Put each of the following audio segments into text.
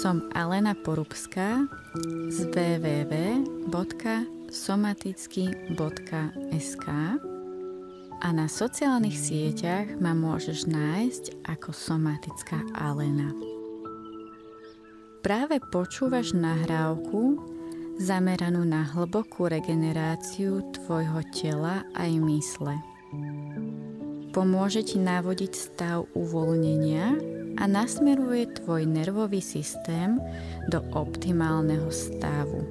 Som Alena Porubská z www.somaticky.sk a na sociálnych sieťach ma môžeš nájsť ako Somatická Alena. Práve počúvaš nahrávku zameranú na hlbokú regeneráciu tvojho tela aj mysle. Pomôže ti navodiť stav uvoľnenia a nasmeruje tvoj nervový systém do optimálneho stavu.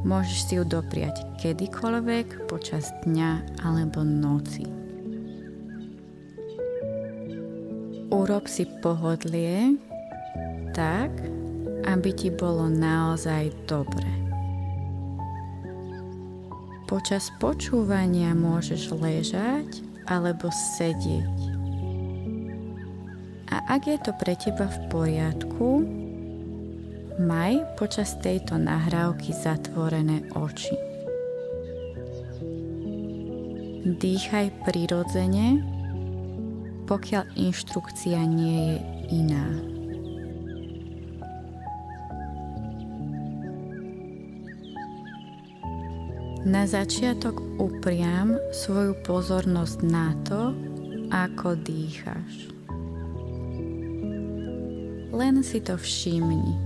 Môžeš si ju dopriať kedykoľvek počas dňa alebo noci. Urob si pohodlie tak, aby ti bolo naozaj dobre. Počas počúvania môžeš ležať alebo sedieť. A ak je to pre teba v poriadku, maj počas tejto nahrávky zatvorené oči. Dýchaj prirodzene, pokiaľ inštrukcia nie je iná. Na začiatok upriam svoju pozornosť na to, ako dýcháš. Len si to všimni.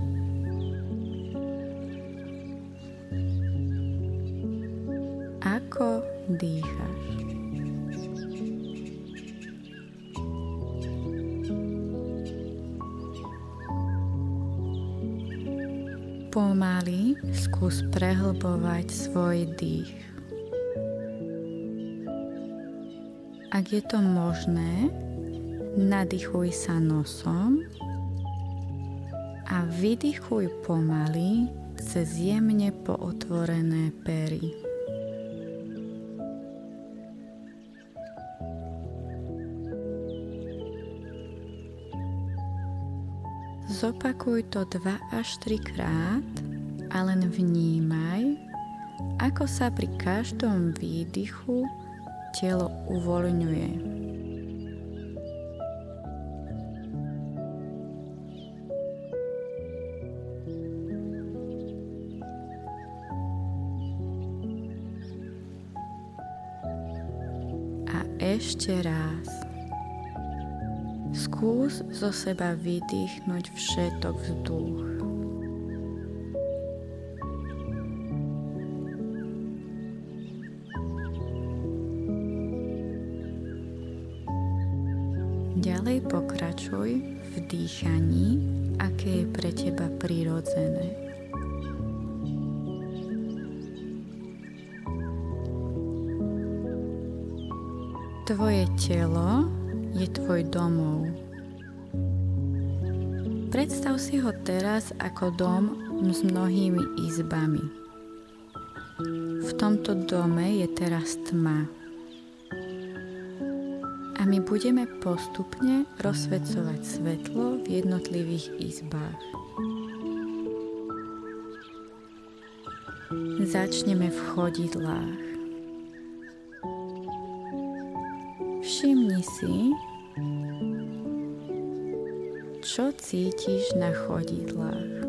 Ako dýcháš. Pomaly skús prehlbovať svoj dých. Ak je to možné, nadýchuj sa nosom a vydychuj pomaly cez jemne pootvorené pery. Zopakuj to 2 až 3 krát a len vnímaj, ako sa pri každom výdychu telo uvoľňuje. A ešte raz. Skús zo seba vydýchnuť všetok vzduch. Ďalej pokračuj v dýchaní, aké je pre teba prirodzené. Tvoje telo je tvoj domov. Predstav si ho teraz ako dom s mnohými izbami. V tomto dome je teraz tma. A my budeme postupne rozsvecovať svetlo v jednotlivých izbách. Začneme v chodidlách. Všimni si, čo cítiš na chodidlách.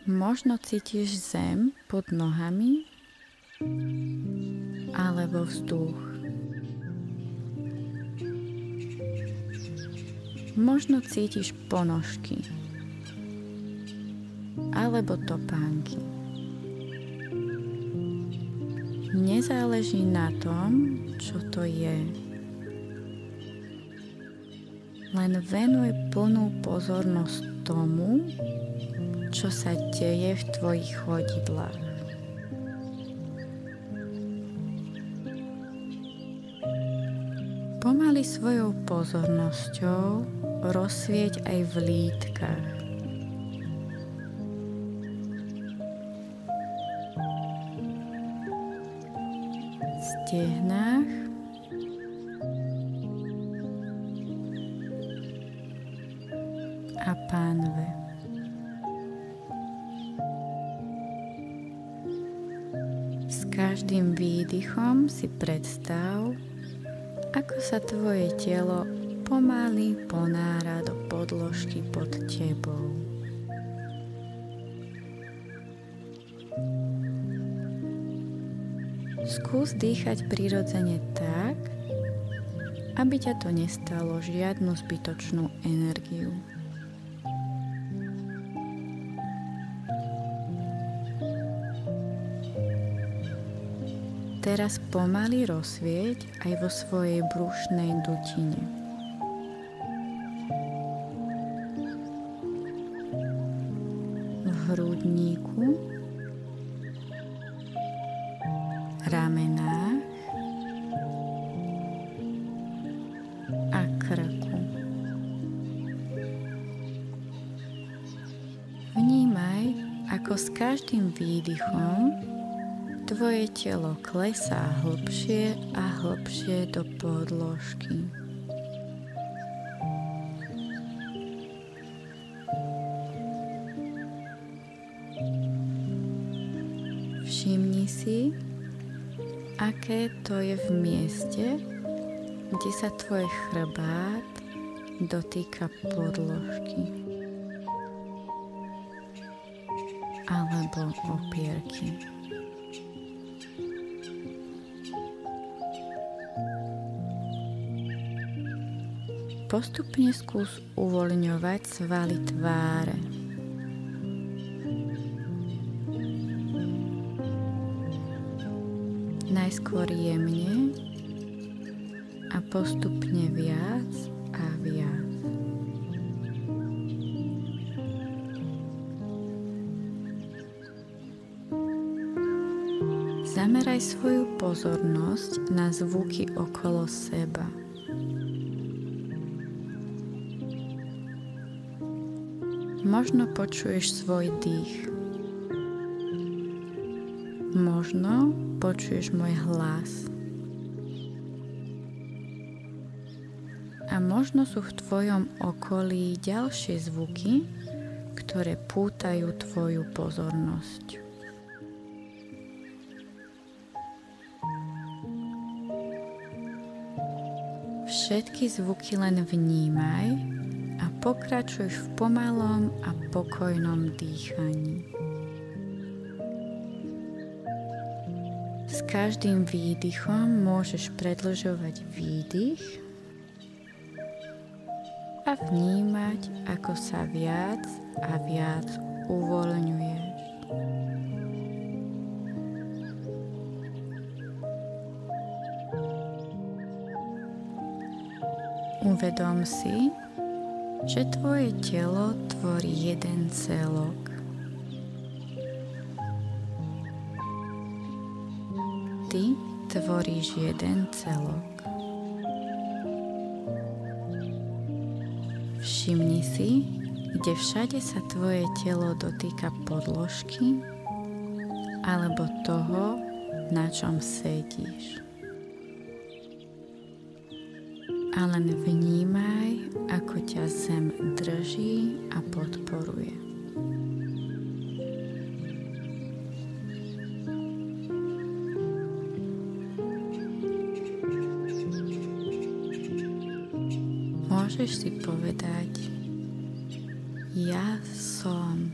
Možno cítiš zem pod nohami alebo vzduch. Možno cítiš ponožky alebo topánky. Nezáleží na tom, čo to je. Len venuj plnú pozornosť tomu, čo sa deje v tvojich chodidlách. Pomaly svojou pozornosťou rozsvieť aj v lítkach. Stehnách a pánve. S každým výdychom si predstav, ako sa tvoje telo pomaly ponára do podložky pod tebou. Skús dýchať prirodzene tak, aby ťa to nestalo žiadnu zbytočnú energiu. Teraz pomaly rozsvieť aj vo svojej brušnej dutine. V hrudníku, ramenách a krku. Vnímaj, ako s každým výdychom tvoje telo klesá hlbšie a hlbšie do podložky. Všimni si, aké to je v mieste, kde sa tvoj chrbát dotýka podložky alebo opierky. Postupne skús uvoľňovať svaly tváre. Najskôr jemne a postupne viac a viac. Zameraj svoju pozornosť na zvuky okolo seba. Možno počuješ svoj dých. Možno počuješ môj hlas. A možno sú v tvojom okolí ďalšie zvuky, ktoré pútajú tvoju pozornosť. Všetky zvuky len vnímaj a pokračuj v pomalom a pokojnom dýchaní. S každým výdychom môžeš predĺžovať výdych a vnímať, ako sa viac a viac uvoľňuješ. Uvedom si, že tvoje telo tvorí jeden celok. Ty tvoríš jeden celok. Všimni si, kde všade sa tvoje telo dotýka podložky alebo toho, na čom sedíš. A len vnímaj, ako ťa zem drží a podporuje. Môžeš si povedať: ja som.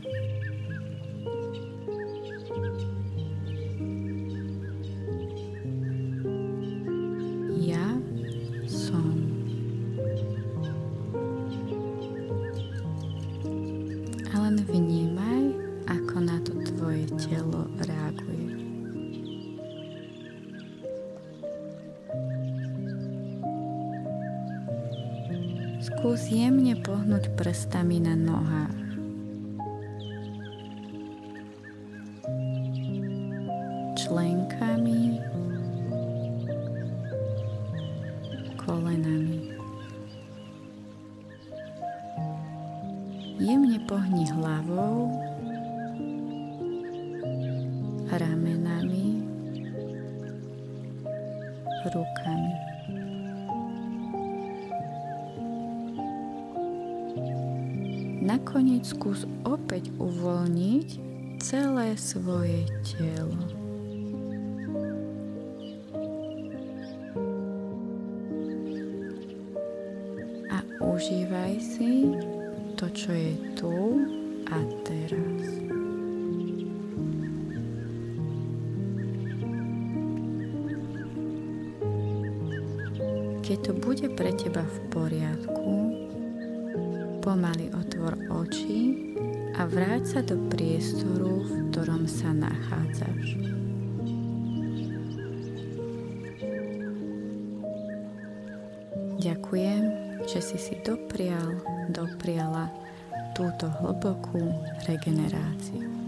Ja som. A len vnímaj, ako na to tvoje telo reaguje. Skús jemne pohnúť prstami na nohách. Členkami, kolenami. Jemne pohni hlavou, ramenami, rukami. Nakoniec skús opäť uvoľniť celé svoje telo. Užívaj si to, čo je tu a teraz. Keď to bude pre teba v poriadku, pomaly otvor oči a vráť sa do priestoru, v ktorom sa nachádzaš. Ďakujem, že si dopriala túto hlbokú regeneráciu.